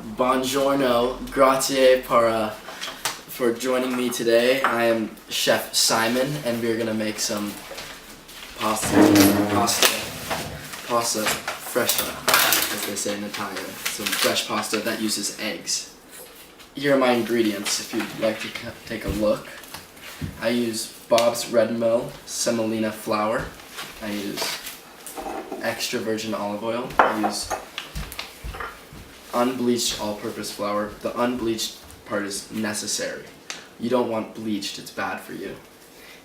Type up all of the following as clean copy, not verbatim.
Buongiorno, grazie for joining me today. I am Chef Simon, and we're gonna make some pasta fresca, as they say in Italian. Some fresh pasta that uses eggs. Here are my ingredients. If you'd like to take a look, I use Bob's Red Mill semolina flour. I use extra virgin olive oil. I use unbleached all-purpose flour. The unbleached part is necessary. You don't want bleached, it's bad for you.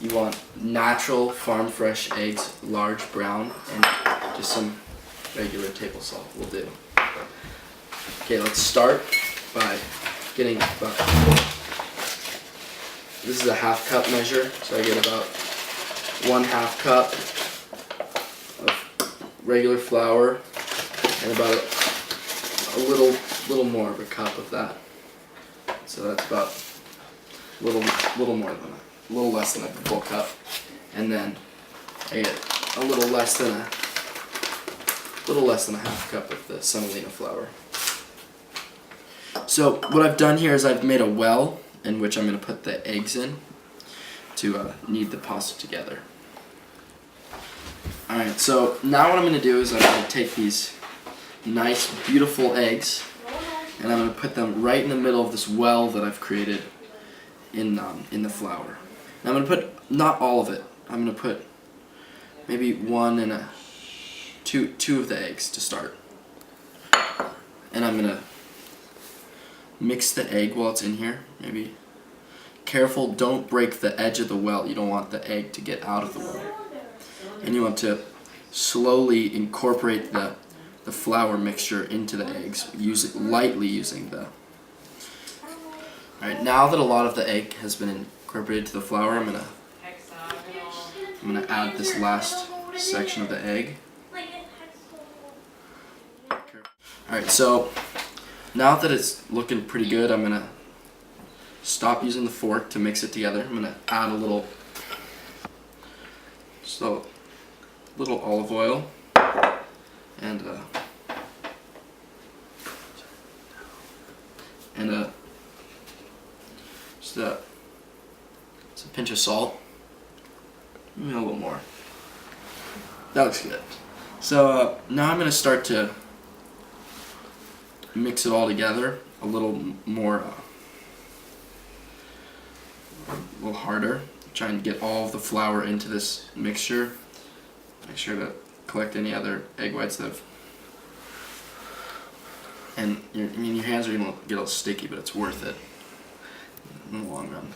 You want natural farm fresh eggs, large brown, and just some regular table salt will do. Okay, let's start by getting about, this is a half cup measure, so I get about 1/2 cup of regular flour and about a little more of a cup of that. So that's about a little more than a little less than a full cup, and then I get a little less than a half cup of the semolina flour. So what I've done here is I've made a well in which I'm going to put the eggs in to knead the pasta together. Alright, so now what I'm going to do is I'm going to take these nice, beautiful eggs, and I'm going to put them right in the middle of this well that I've created in the flour. Now I'm going to put, not all of it, I'm going to put maybe two of the eggs to start. And I'm going to mix the egg while it's in here, maybe. Careful, don't break the edge of the well. You don't want the egg to get out of the well. And you want to slowly incorporate the flour mixture into the eggs, lightly using the... Alright, now that a lot of the egg has been incorporated to the flour, I'm gonna add this last section of the egg. Alright, so now that it's looking pretty good, I'm gonna stop using the fork to mix it together. I'm gonna add a little olive oil and just a pinch of salt, maybe a little more. That looks good. So now I'm going to start to mix it all together a little more, a little harder. Try and get all of the flour into this mixture. Make sure to collect any other egg whites that have, and your hands are going to get a little sticky, but it's worth it in the long run.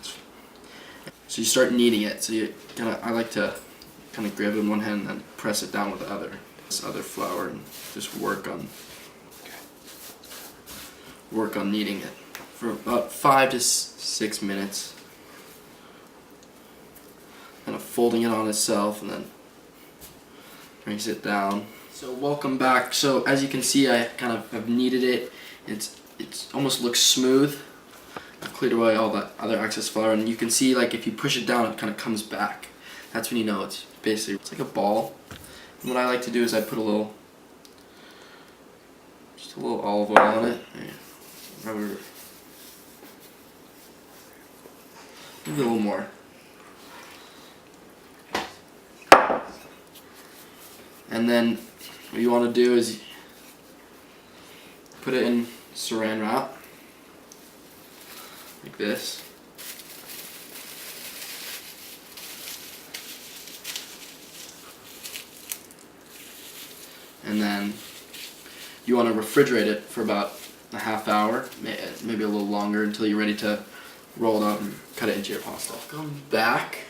So you start kneading it. So I like to kind of grab it in one hand and then press it down with this other flour, and just work on kneading it for about 5 to 6 minutes. Kind of folding it on itself, and then brings it down. So welcome back. So as you can see, I kind of have kneaded it. It's almost looks smooth. I've cleared away all the other excess flour, and you can see, like, if you push it down, it kind of comes back. That's when you know it's like a ball. And what I like to do is I put just a little olive oil on it. Maybe a little more. And then what you want to do is put it in saran wrap, like this. And then you want to refrigerate it for about a half hour, maybe a little longer, until you're ready to roll it out and cut it into your pasta. Welcome back.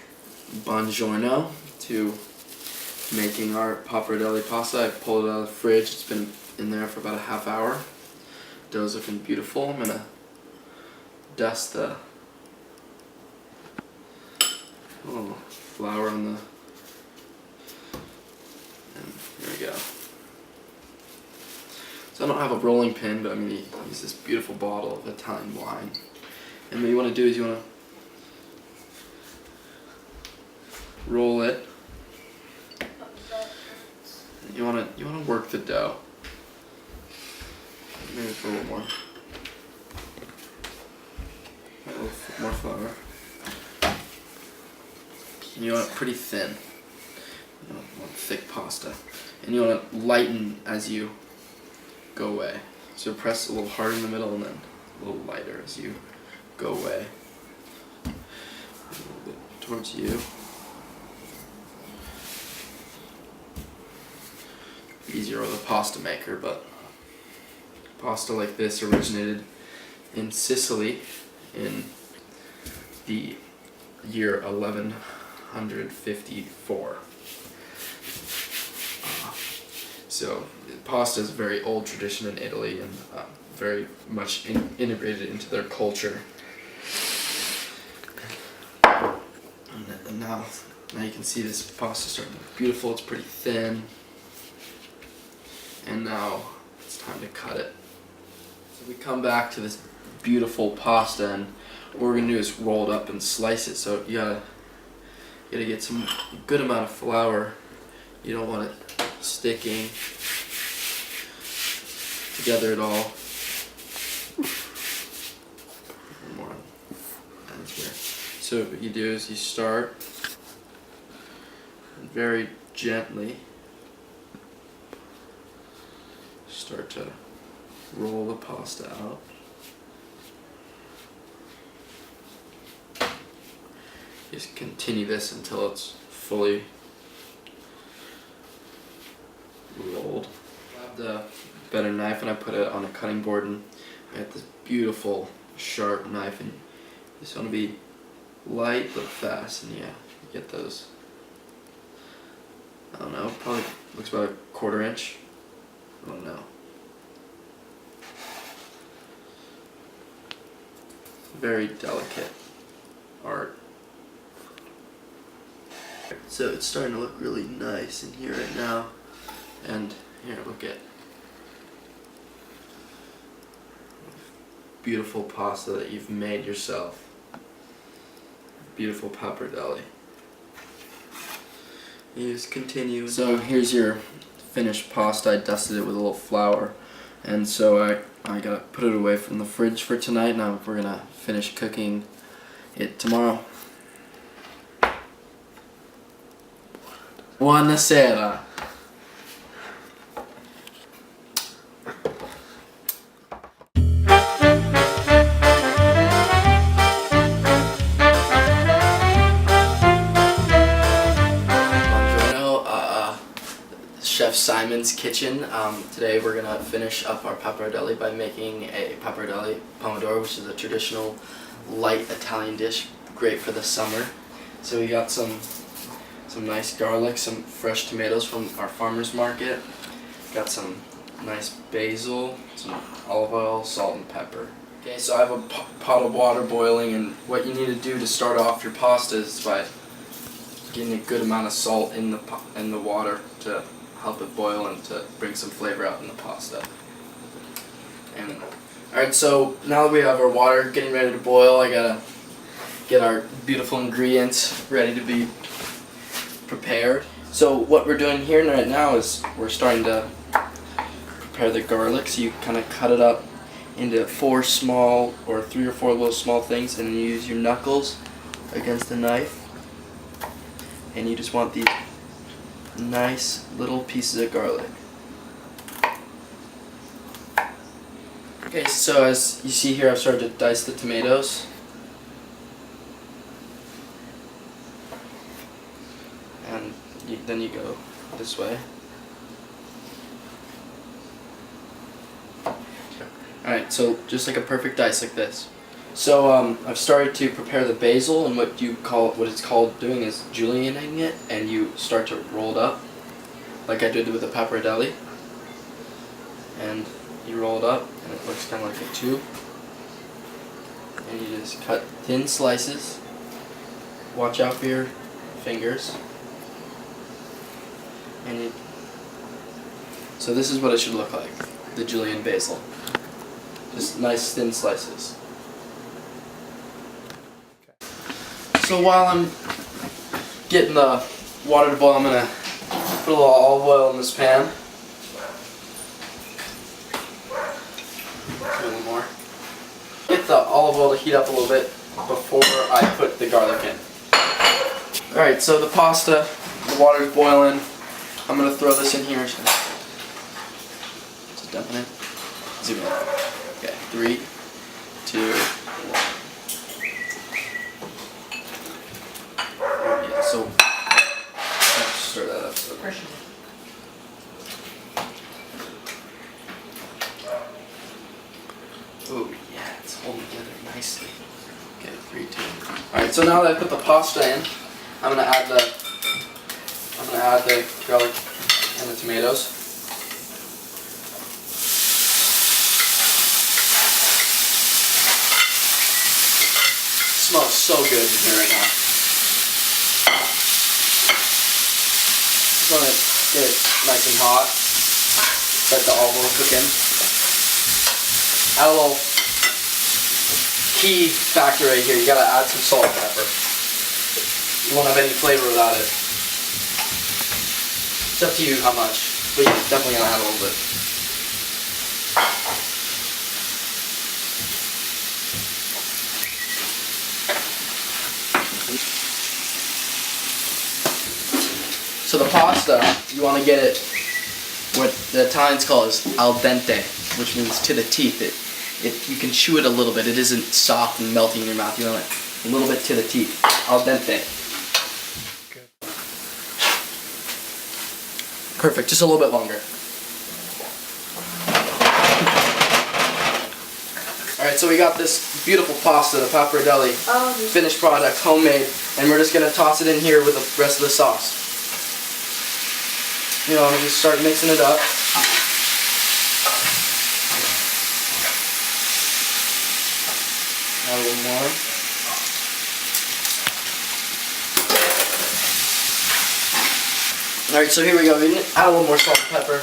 Buongiorno to making our Papparadelle pasta. I pulled it out of the fridge. It's been in there for about a half hour. Dough's looking beautiful. I'm gonna dust the flour on the, and there we go. So I don't have a rolling pin, but I'm gonna use this beautiful bottle of Italian wine. And what you want to do is you want to roll it. You want to work the dough. Maybe for a little more. more flour. And you want it pretty thin. You don't want thick pasta. And you want to lighten as you go away. So press a little harder in the middle and then a little lighter as you go away. A little bit towards you. Easier with a pasta maker, but pasta like this originated in Sicily in the year 1154. So pasta is a very old tradition in Italy and very much integrated into their culture. And now you can see this pasta starting to look beautiful. It's pretty thin. And now it's time to cut it. So we come back to this beautiful pasta, and what we're gonna do is roll it up and slice it. So you gotta get some good amount of flour. You don't want it sticking together at all. One more ends here. So what you do is you start and very gently start to roll the pasta out. Just continue this until it's fully rolled. I have the better knife and I put it on a cutting board, and I got this beautiful sharp knife, and you just want to be light but fast, and yeah, you get those, I don't know, probably looks about a 1/4 inch. I don't know. Very delicate art. So it's starting to look really nice in here right now. And here, look at beautiful pasta that you've made yourself. Beautiful papparadelle. You just continue. So here's your finished pasta. I dusted it with a little flour, and so I gotta put it away from the fridge for tonight. Now we're gonna finish cooking it tomorrow. Buonasera. Chef Simon's kitchen. Today we're gonna finish up our papparadelle by making a papparadelle Pomodoro, which is a traditional light Italian dish, great for the summer. So we got some nice garlic, some fresh tomatoes from our farmer's market, got some nice basil, some olive oil, salt, and pepper. Okay, so I have a pot of water boiling, and what you need to do to start off your pasta is by getting a good amount of salt in the water to help it boil and to bring some flavor out in the pasta. And alright, so now that we have our water getting ready to boil, I gotta get our beautiful ingredients ready to be prepared. So what we're doing here right now is we're starting to prepare the garlic. So you kind of cut it up into 4 small or 3 or 4 little small things, and then you use your knuckles against the knife, and you just want these nice little pieces of garlic. Okay, so as you see here, I've started to dice the tomatoes. And then you go this way. Alright, so just like a perfect dice like this. So I've started to prepare the basil, and what it's called doing is julienning it, and you start to roll it up like I did with the papparadelle, and you roll it up and it looks kind of like a tube, and you just cut thin slices. Watch out for your fingers, and so this is what it should look like, the julienne basil, just nice thin slices. So while I'm getting the water to boil, I'm going to put a little olive oil in this pan. A little more. Get the olive oil to heat up a little bit. before I put the garlic in. Alright, so the pasta, the water's boiling. I'm going to throw this in here. Is it dumping in? Zoom in. Okay, 3, 2, 1. Yeah, so let's stir that up. So. Oh yeah, it's holding together nicely. Okay, 3, 2. Alright, so now that I put the pasta in, I'm gonna add the garlic and the tomatoes. It smells so good in here right now. Just wanna get it nice and hot. Let the olive oil cook in. Add a little key factor right here. You gotta add some salt and pepper. You won't have any flavor without it. It's up to you how much, but you're definitely gonna add a little bit. So the pasta, you want to get it what the Italians call is al dente, which means to the teeth. You can chew it a little bit. It isn't soft and melting in your mouth. You want it a little bit to the teeth. Al dente. Perfect. Just a little bit longer. Alright, so we got this beautiful pasta, the Papparadelle, finished product, homemade, and we're just going to toss it in here with the rest of the sauce. You know, just start mixing it up. Add a little more. Alright, so here we go. We add a little more salt and pepper.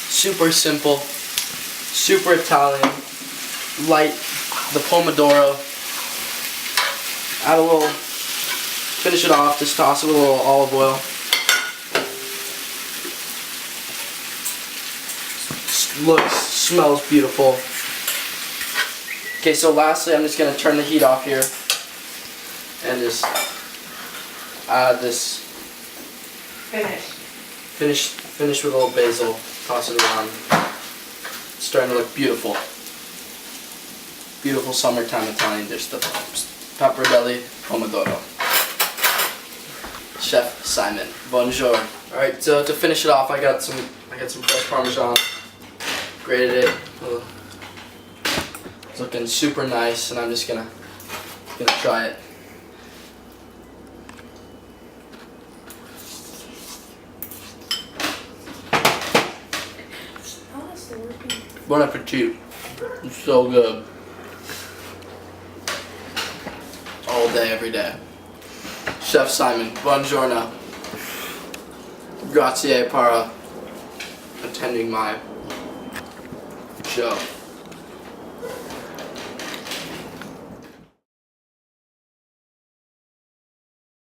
Super simple, super Italian, light, the Pomodoro. Add a little, finish it off, just toss it with a little olive oil. Looks, smells beautiful. Okay, so lastly I'm just going to turn the heat off here and just add this. Finish with a little basil. Toss it around. It's starting to look beautiful. Beautiful summertime Italian dish, the Papparadelle Pomodoro. Chef Simon. Bonjour. Alright, so to finish it off, I got some fresh Parmesan. Grated it. It's looking super nice, and I'm just gonna try it. Bon appetit. It's so good. All day, every day. Chef Simon, buongiorno. Grazie per attending my show.